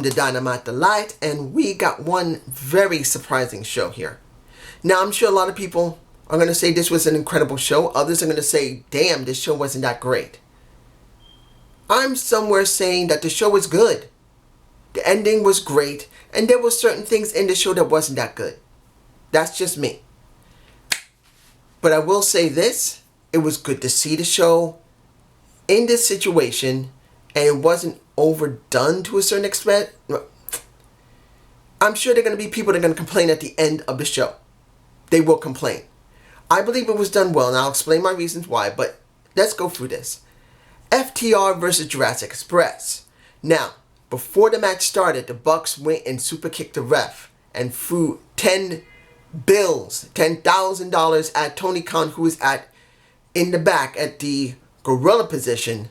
to Dynamite Delight, and we got one very surprising show here. Now, I'm sure a lot of people are going to say this was an incredible show. Others are going to say, damn, this show wasn't that great. I'm somewhere saying that the show was good. The ending was great, and there were certain things in the show that wasn't that good. That's just me. But I will say this, it was good to see the show in this situation, and it wasn't overdone to a certain extent. I'm sure there are going to be people that are going to complain at the end of the show. They will complain. I believe it was done well, and I'll explain my reasons why, but let's go through this. FTR versus Jurassic Express. Now, before the match started, the Bucks went and super kicked the ref and threw $10,000 at Tony Khan, who is in the back at the gorilla position.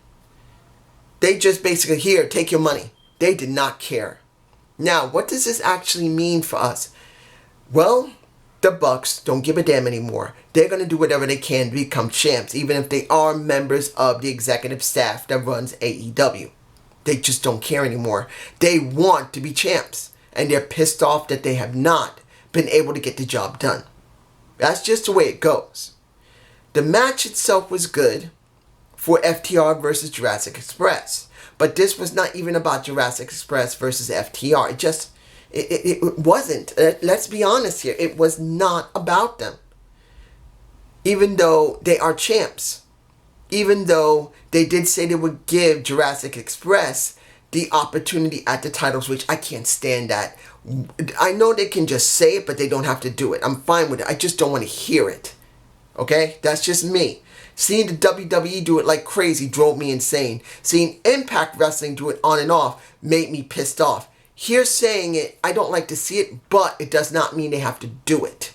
They just basically, here, take your money. They did not care. Now, what does this actually mean for us? Well, the Bucks don't give a damn anymore. They're going to do whatever they can to become champs, even if they are members of the executive staff that runs AEW. They just don't care anymore. They want to be champs, and they're pissed off that they have not been able to get the job done. That's just the way it goes. The match itself was good for FTR versus Jurassic Express, but this was not even about Jurassic Express versus FTR. It wasn't. Let's be honest here. It was not about them. Even though they are champs, even though they did say they would give Jurassic Express the opportunity at the titles, which I can't stand that. I know they can just say it, but they don't have to do it. I'm fine with it. I just don't want to hear it. Okay? That's just me. Seeing the WWE do it like crazy drove me insane. Seeing Impact Wrestling do it on and off made me pissed off. Here saying it, I don't like to see it, but it does not mean they have to do it.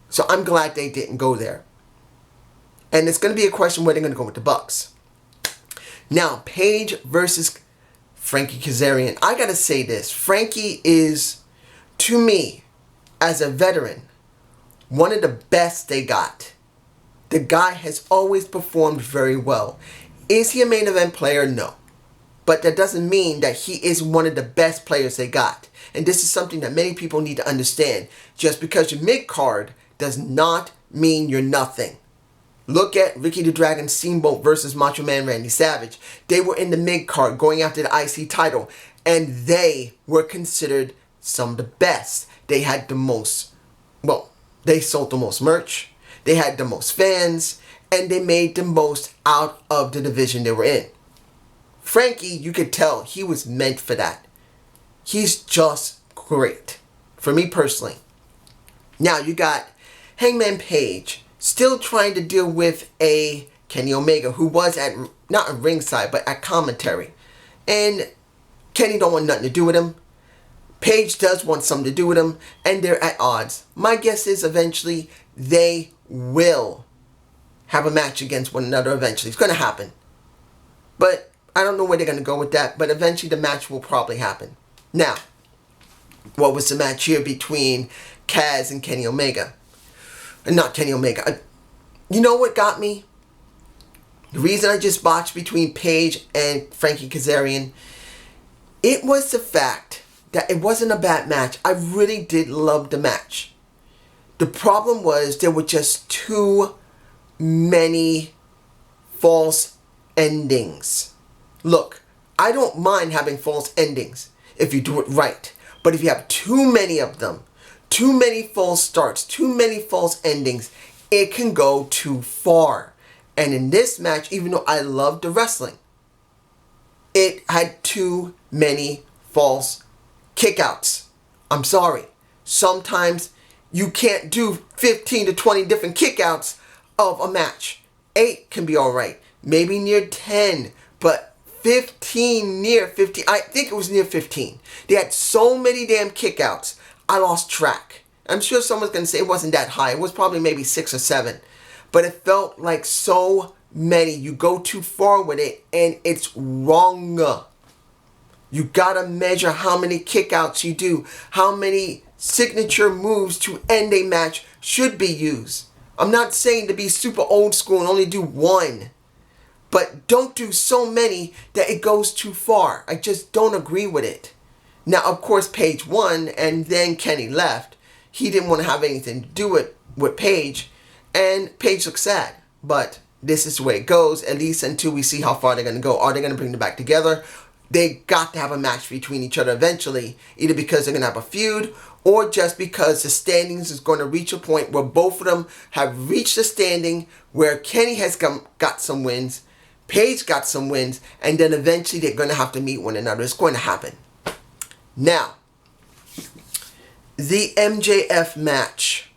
So I'm glad they didn't go there. And it's going to be a question where they're going to go with the Bucks. Now, Paige versus Frankie Kazarian. I got to say this. Frankie is, to me, as a veteran, one of the best they got. The guy has always performed very well. Is he a main event player? No. But that doesn't mean that he is one of the best players they got. And this is something that many people need to understand. Just because you're mid-card does not mean you're nothing. Look at Ricky the Dragon Steamboat versus Macho Man Randy Savage. They were in the mid-card going after the IC title, and they were considered some of the best. They had the most, they sold the most merch. They had the most fans, and they made the most out of the division they were in. Frankie, you could tell he was meant for that. He's just great, for me personally. Now, you got Hangman Page still trying to deal with a Kenny Omega, who was not at ringside, but at commentary. And Kenny don't want nothing to do with him. Page does want something to do with him, and they're at odds. My guess is eventually they will have a match against one another eventually. It's going to happen. But I don't know where they're going to go with that, but eventually the match will probably happen. Now, what was the match here between Kaz and Kenny Omega? Not Kenny Omega. You know what got me? The reason I just botched between Paige and Frankie Kazarian, it was the fact that it wasn't a bad match. I really did love the match. The problem was there were just too many false endings. Look, I don't mind having false endings if you do it right. But if you have too many of them, too many false starts, too many false endings, it can go too far. And in this match, even though I loved the wrestling, it had too many false kickouts. I'm sorry. Sometimes you can't do 15 to 20 different kickouts of a match. 8 can be alright. Maybe near 10. But 15, near 15. I think it was near 15. They had so many damn kickouts. I lost track. I'm sure someone's going to say it wasn't that high. It was probably maybe 6 or 7. But it felt like so many. You go too far with it and it's wrong. You gotta measure how many kickouts you do. How many signature moves to end a match should be used. I'm not saying to be super old school and only do one. But don't do so many that it goes too far. I just don't agree with it. Now, of course, Paige won, and then Kenny left. He didn't want to have anything to do with Paige, and Paige looked sad. But this is the way it goes, at least until we see how far they're going to go. Are they going to bring them back together? They got to have a match between each other eventually, either because they're going to have a feud or just because the standings is going to reach a point where both of them have reached a standing where Kenny has got some wins, Paige got some wins, and then eventually they're going to have to meet one another. It's going to happen. Now, the MJF match.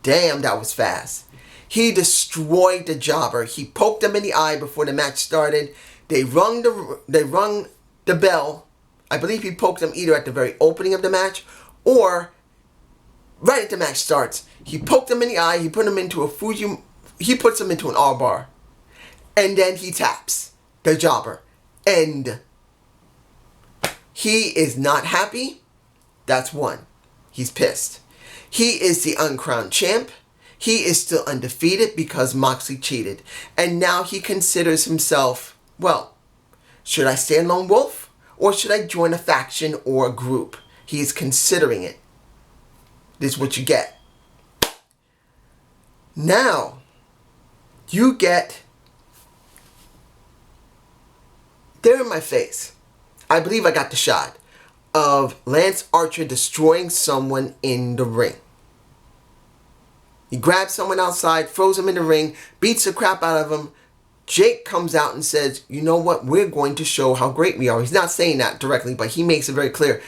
Damn, that was fast. He destroyed the jobber. He poked him in the eye before the match started. They rung the bell. I believe he poked him either at the very opening of the match or right at the match starts. He poked him in the eye. He put him into he puts him into an R-bar. And then he taps the jobber. And he is not happy. That's one. He's pissed. He is the uncrowned champ. He is still undefeated because Moxley cheated. And now he considers himself, well, should I stay a lone wolf or should I join a faction or a group? He is considering it. This is what you get. Now, you get, there in my face, I believe I got the shot of Lance Archer destroying someone in the ring. He grabs someone outside, throws him in the ring, beats the crap out of him. Jake comes out and says, you know what, we're going to show how great we are. He's not saying that directly, but he makes it very clear.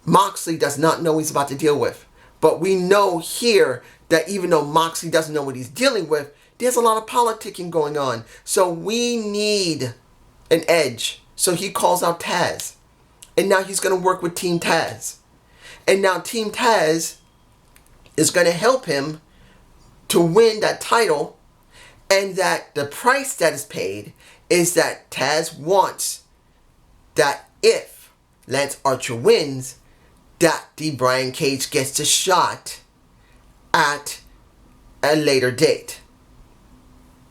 Moxley does not know what he's about to deal with. But we know here that even though Moxley doesn't know what he's dealing with, there's a lot of politicking going on. So we need an edge. So he calls out Taz. And now he's going to work with Team Taz. And now Team Taz is going to help him to win that title, and that the price that is paid is that Taz wants that if Lance Archer wins, that the Brian Cage gets the shot at a later date.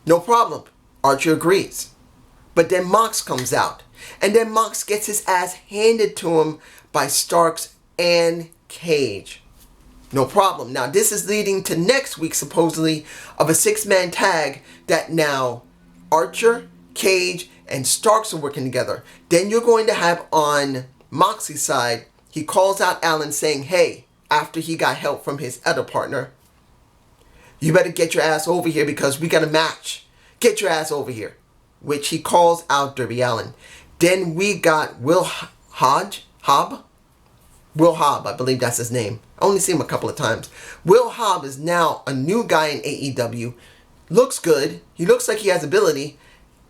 No problem. Archer agrees. But then Mox comes out, and then Mox gets his ass handed to him by Starks and Cage. No problem. Now, this is leading to next week, supposedly, of a 6-man tag that now Archer, Cage, and Starks are working together. Then you're going to have on Moxie's side, he calls out Allen saying, hey, after he got help from his other partner, you better get your ass over here because we got a match. Get your ass over here. Which he calls out Darby Allin. Then we got Will Hobb, I believe that's his name. I only see him a couple of times. Will Hobb is now a new guy in AEW. Looks good. He looks like he has ability.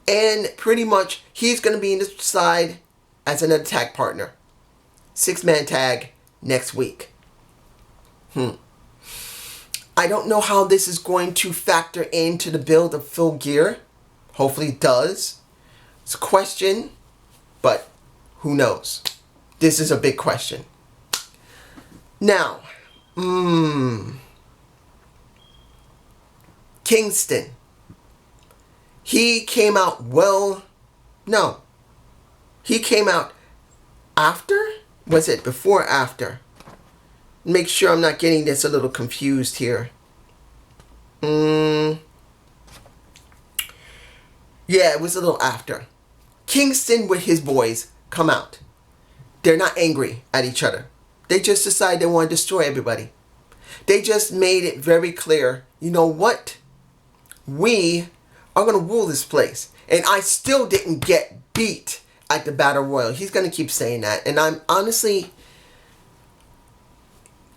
And pretty much he's going to be in the side as another tag partner. 6-man tag next week. I don't know how this is going to factor into the build of Full Gear. Hopefully it does. It's a question, but who knows? This is a big question. Now, Kingston. He came out he came out after? Was it before or after? Make sure I'm not getting this a little confused here. Yeah, it was a little after. Kingston with his boys come out. They're not angry at each other. They just decide they want to destroy everybody. They just made it very clear, you know what? We are going to rule this place. And I still didn't get beat at the Battle Royal. He's going to keep saying that. And I'm honestly,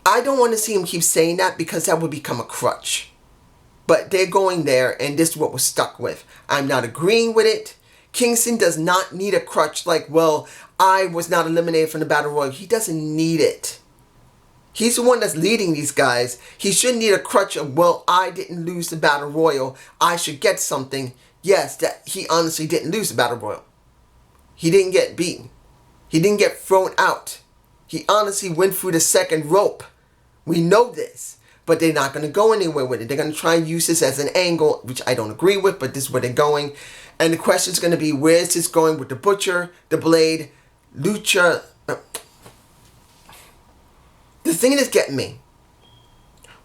I don't want to see him keep saying that because that would become a crutch. But they're going there and this is what we're stuck with. I'm not agreeing with it. Kingston does not need a crutch like, well, I was not eliminated from the Battle Royal. He doesn't need it. He's the one that's leading these guys. He shouldn't need a crutch of, well, I didn't lose the Battle Royal. I should get something. Yes, that he honestly didn't lose the Battle Royal. He didn't get beaten. He didn't get thrown out. He honestly went through the second rope. We know this. but they're not going to go anywhere with it. They're going to try and use this as an angle, which I don't agree with, but this is where they're going. And the question is going to be, where is this going with the Butcher, the Blade, Lucha? The thing that's getting me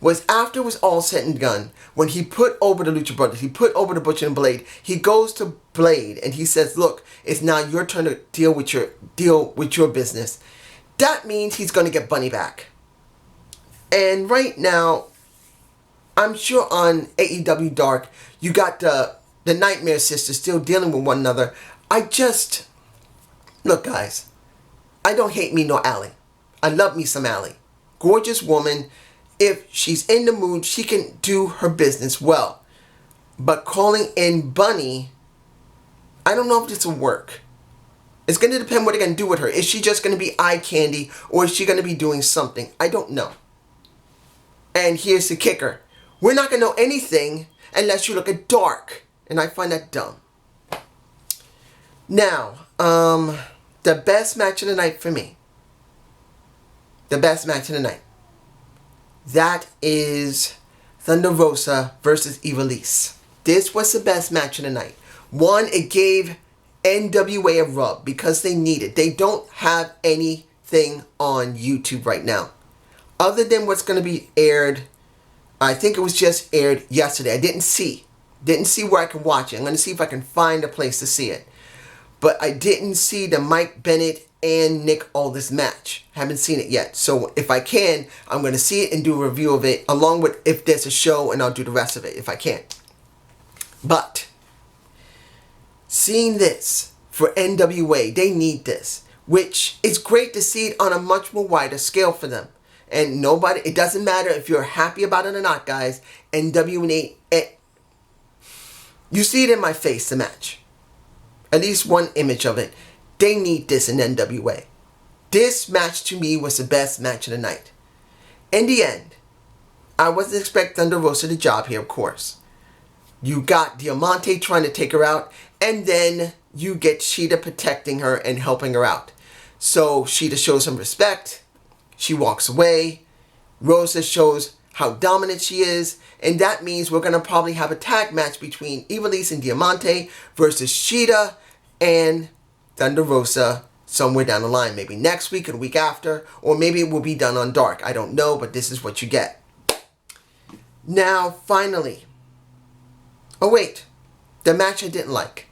was after it was all said and done, when he put over the Lucha Brothers, he put over the Butcher and Blade, he goes to Blade and he says, look, it's now your turn to deal with your business. That means he's going to get Bunny back. And right now, I'm sure on AEW Dark, you got the Nightmare Sisters still dealing with one another. Look guys, I don't hate me nor Allie. I love me some Allie. Gorgeous woman. If she's in the mood, she can do her business well. But calling in Bunny, I don't know if this will work. It's going to depend what they're going to do with her. Is she just going to be eye candy, or is she going to be doing something? I don't know. And here's the kicker. We're not going to know anything unless you look at Dark. And I find that dumb. Now, the best match of the night for me. The best match of the night. That is Thunder Rosa versus Ivelisse. This was the best match of the night. One, it gave NWA a rub because they need it. They don't have anything on YouTube right now. Other than what's going to be aired, I think it was just aired yesterday. I didn't see where I can watch it. I'm going to see if I can find a place to see it. But I didn't see the Mike Bennett and Nick Aldis match. Haven't seen it yet. So if I can, I'm going to see it and do a review of it along with if there's a show, and I'll do the rest of it if I can. But seeing this for NWA, they need this, which is great to see it on a much more wider scale for them. And nobody, it doesn't matter if you're happy about it or not, guys. NWA, you see it in my face, the match. At least one image of it. They need this in NWA. This match to me was the best match of the night. In the end, I wasn't expecting Thunder Rosa the job here, of course. You got Diamante trying to take her out, and then you get Shida protecting her and helping her out. So Shida shows some respect. She walks away. Rosa shows how dominant she is, and that means we're going to probably have a tag match between Ivelisse and Diamante versus Shida and Thunder Rosa somewhere down the line. Maybe next week or the week after, or maybe it will be done on Dark. I don't know, but this is what you get. Now, finally. Oh, wait. The match I didn't like.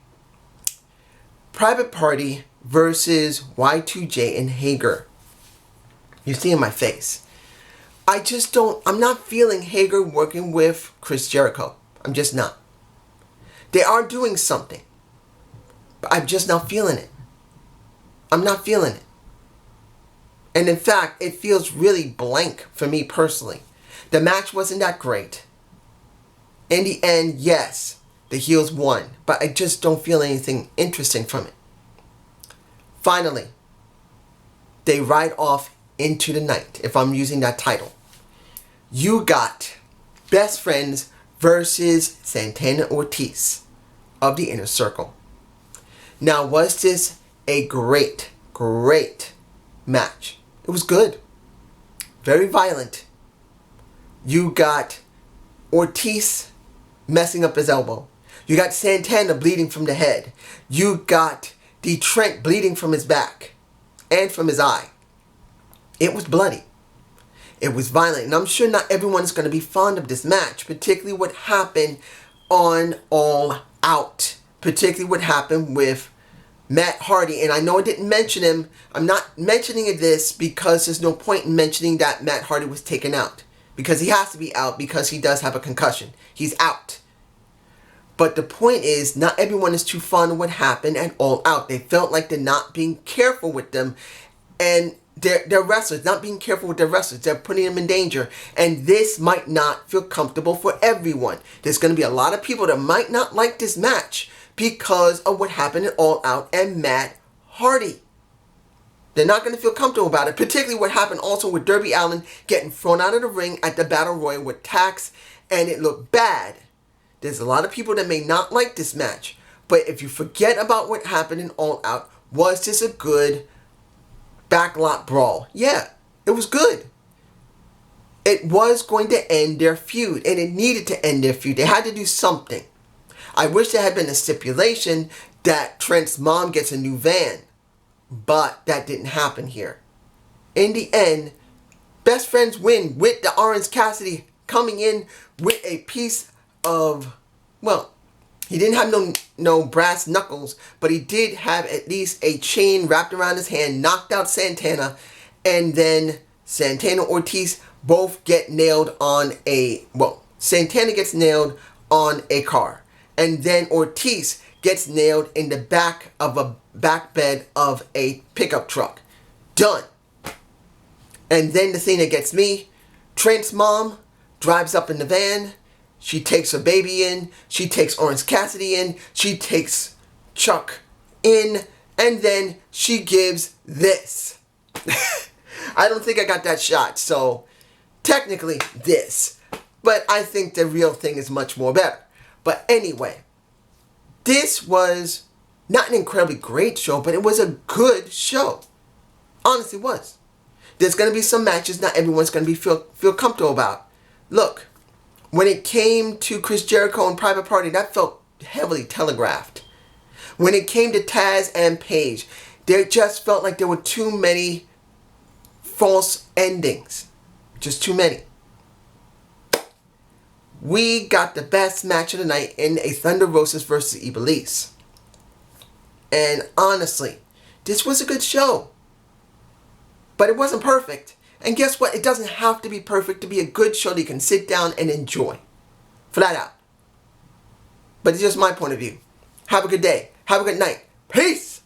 Private Party versus Y2J and Hager. You see in my face. I'm not feeling Hager working with Chris Jericho. I'm just not. They are doing something. But I'm just not feeling it. I'm not feeling it. And in fact, it feels really blank for me personally. The match wasn't that great. In the end, yes, the heels won. But I just don't feel anything interesting from it. Finally, they ride off into the night, if I'm using that title. You got Best Friends versus Santana Ortiz of the Inner Circle. Now, was this a great match? It was good. Very violent. You got Ortiz messing up his elbow. You got Santana bleeding from the head. You got Trent bleeding from his back and from his eye. It was bloody. It was violent. And I'm sure not everyone is going to be fond of this match, particularly what happened on All Out. Particularly what happened with Matt Hardy. And I know I didn't mention him. I'm not mentioning this because there's no point in mentioning that Matt Hardy was taken out. Because he has to be out because he does have a concussion. He's out. But the point is, not everyone is too fond of what happened at All Out. They felt like they're not being careful with them. And they're wrestlers, not being careful with their wrestlers. They're putting them in danger. And this might not feel comfortable for everyone. There's going to be a lot of people that might not like this match because of what happened at All Out and Matt Hardy. They're not going to feel comfortable about it, particularly what happened also with Darby Allin getting thrown out of the ring at the Battle Royal with Tax, and it looked bad. There's a lot of people that may not like this match, but if you forget about what happened in All Out, was this a good backlot brawl? Yeah, it was good. it was going to end their feud, and it needed to end their feud. They had to do something. I wish there had been a stipulation that Trent's mom gets a new van, but that didn't happen here. In the end, best friends win with the Orange Cassidy coming in with a piece of, well, he didn't have no brass knuckles, but he did have at least a chain wrapped around his hand, knocked out Santana, and then Santana and Ortiz both get nailed on Santana gets nailed on a car, and then Ortiz gets nailed in the back of a back bed of a pickup truck. Done. And then the thing that gets me, Trent's mom drives up in the van. She takes her baby in. She takes Orange Cassidy in. She takes Chuck in. And then she gives this. I don't think I got that shot. So, technically, this. But I think the real thing is much more better. But anyway, this was not an incredibly great show, but it was a good show. Honestly, it was. There's going to be some matches not everyone's going to feel comfortable about. Look, when it came to Chris Jericho and Private Party, that felt heavily telegraphed. When it came to Taz and Paige, there just felt like there were too many false endings. Just too many. We got the best match of the night in a Thunder Rosa versus Ivelisse. And honestly, this was a good show. But it wasn't perfect. And guess what? It doesn't have to be perfect to be a good show that you can sit down and enjoy. Flat out. But it's just my point of view. Have a good day. Have a good night. Peace!